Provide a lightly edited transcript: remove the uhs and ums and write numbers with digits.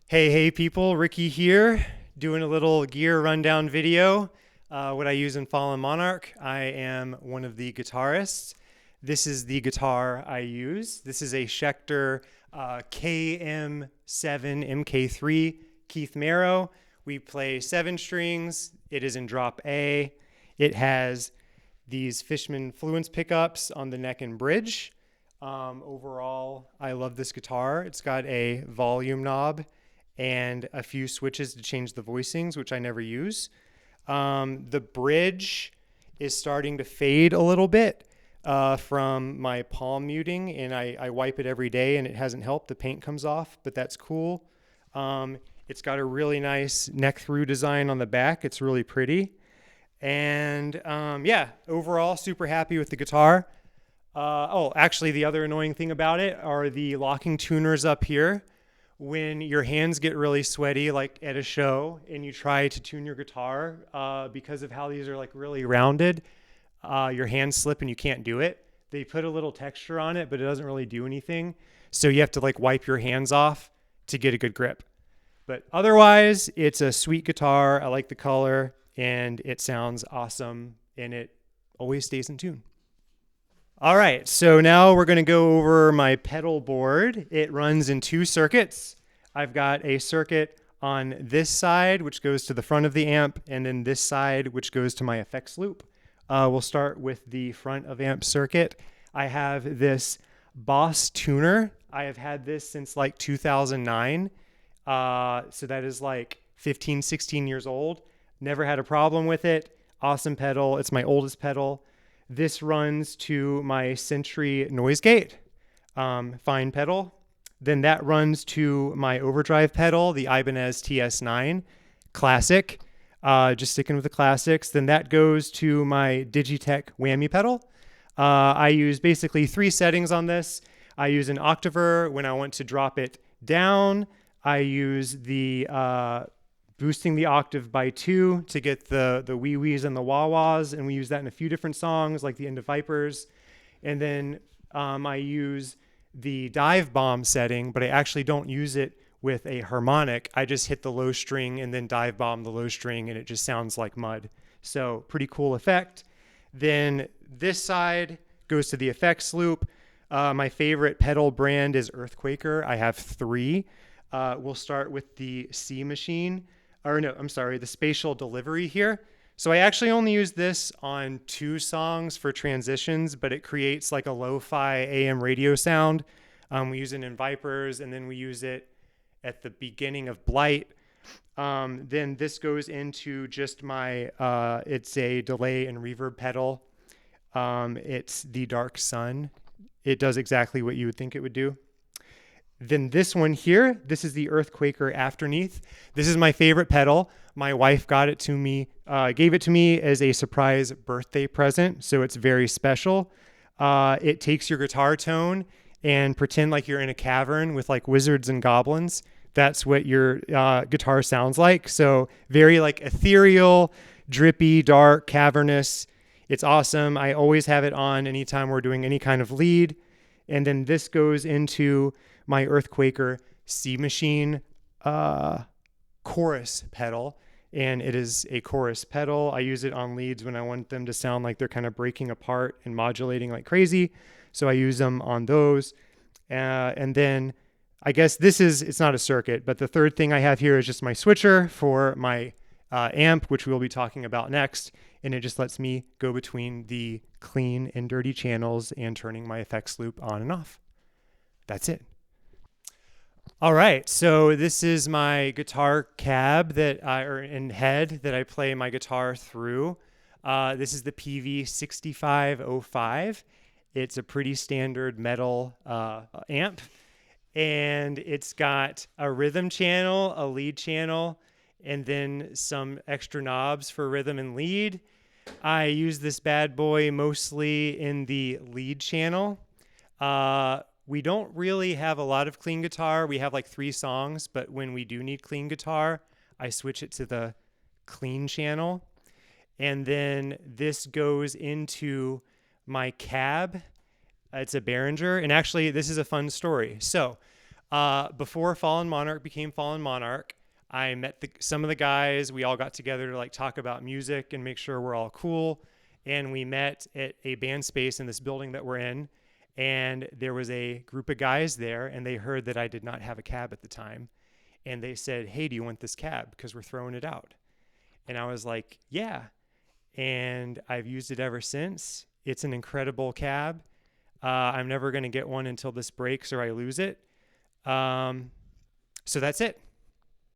Hey people, Ricky here, doing a little gear rundown video. What I use in Fallen Monarch. I am one of the guitarists. This is the guitar I use. This is a Schecter KM7 MK-iii Keith Merrow. We play 7 strings. It is in drop A. It has these Fishman Fluence pickups on the neck and bridge. Overall, I love this guitar. It's got a volume knob and a few switches to change the voicings, which I never use. The bridge is starting to fade a little bit from my palm muting, and I wipe it every day, and it hasn't helped. The paint comes off, but that's cool. It's got a really nice neck through design on the back. It's really pretty. And yeah, overall, super happy with the guitar. Actually, the other annoying thing about it are the locking tuners up here. When your hands get really sweaty, like at a show, and you try to tune your guitar, because of how these are like really rounded, your hands slip and you can't do it. They put a little texture on it, but it doesn't really do anything. So you have to like wipe your hands off to get a good grip. But otherwise, it's a sweet guitar. I like the color, and it sounds awesome, and it always stays in tune. All right, so now we're going to go over my pedal board. It runs in 2 circuits. I've got a circuit on this side, which goes to the front of the amp, and then this side, which goes to my effects loop. We'll start with the front of amp circuit. I have this Boss tuner. I have had this since like 2009. So that is like 15, 16 years old. Never had a problem with it. Awesome pedal. It's my oldest pedal. This runs to my Sentry noise gate, fine pedal. Then that runs to my overdrive pedal, the Ibanez TS9, classic, just sticking with the classics. Then that goes to my DigiTech Whammy pedal. I use basically 3 settings on this. I use an octaver when I want to drop it down. I use the boosting the octave by 2 to get the wee-wees and the wah-wahs, and we use that in a few different songs, like the End of Vipers. And then I use the dive bomb setting, but I actually don't use it with a harmonic. I just hit the low string and then dive bomb the low string, and it just sounds like mud. So pretty cool effect. Then this side goes to the effects loop. My favorite pedal brand is Earthquaker. I have 3. We'll start with the C machine. The spatial delivery here. So I actually only use this on 2 songs for transitions, but it creates like a lo-fi AM radio sound. We use it in Vipers, and then we use it at the beginning of Blight. Then this goes into just my, it's a delay and reverb pedal. It's the Dark Sun. It does exactly what you would think it would do. Then this one here, this is the Earthquaker Afterneath. This is my favorite pedal. My wife got it to me, gave it to me as a surprise birthday present, so it's very special. It takes your guitar tone and pretend like you're in a cavern with like wizards and goblins. That's what your guitar sounds like. So very like ethereal, drippy, dark, cavernous. It's awesome. I always have it on anytime we're doing any kind of lead. And then this goes into my Earthquaker C machine chorus pedal, and it is a chorus pedal. I use it on leads when I want them to sound like they're kind of breaking apart and modulating like crazy, so I use them on those. And then I guess it's not a circuit, but the third thing I have here is just my switcher for my amp, which we'll be talking about next, and it just lets me go between the clean and dirty channels and turning my effects loop on and off. That's it. All right, so this is my guitar cab and head that I play my guitar through. This is the Peavey 6505. It's a pretty standard metal amp, and it's got a rhythm channel, a lead channel, and then some extra knobs for rhythm and lead. I use this bad boy mostly in the lead channel. We don't really have a lot of clean guitar. We have like 3 songs, but when we do need clean guitar, I switch it to the clean channel. And then this goes into my cab. It's a Behringer. And actually, this is a fun story. So Before Fallen Monarch became Fallen Monarch, I met some of the guys. We all got together to like talk about music and make sure we're all cool. And we met at a band space in this building that we're in. And there was a group of guys there, and they heard that I did not have a cab at the time. And they said, "Hey, do you want this cab? Because we're throwing it out." And I was like, "Yeah." And I've used it ever since. It's an incredible cab. I'm never going to get one until this breaks or I lose it. So that's it.